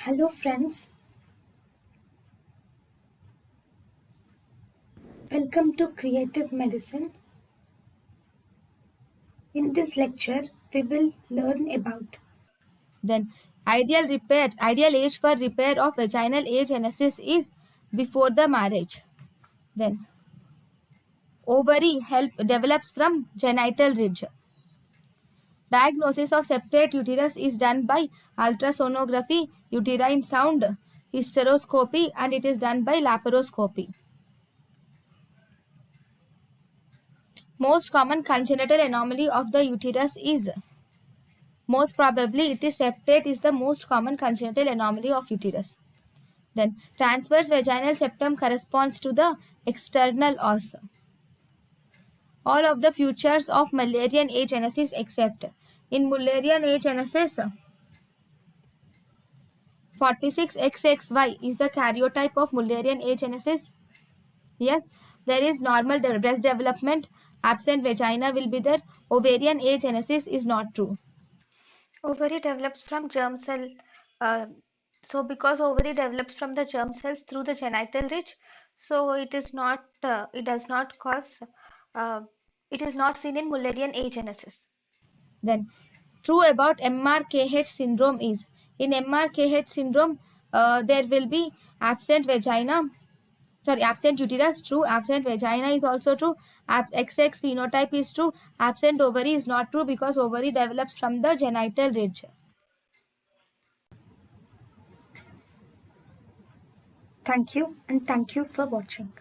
Hello friends, welcome to Creative Medicine. In this lecture, we will learn about Then ideal age for repair of vaginal agenesis is before the marriage. Then ovary help develops from genital ridge. Diagnosis of septate uterus is done by ultrasonography, uterine sound, hysteroscopy, and it is done by laparoscopy. Most common congenital anomaly of the uterus is most probably it is septate is the most common congenital anomaly of uterus. Then transverse vaginal septum corresponds to the external os. All of the features of Mullerian agenesis except in Mullerian agenesis 46XXY is the karyotype of Mullerian agenesis. Yes, there is normal breast development, absent vagina will be there. Ovarian agenesis is not true. ovary develops from germ cell. Uh, so because ovary develops from the germ cells through the genital ridge, so it is not. It does not cause. Uh, it is not seen in Mullerian agenesis. Then true about MRKH syndrome is in MRKH syndrome there will be absent vagina, absent uterus, true. Absent vagina is also true. XX phenotype is true. Absent ovary is not true because ovary develops from the genital ridge. Thank you and thank you for watching.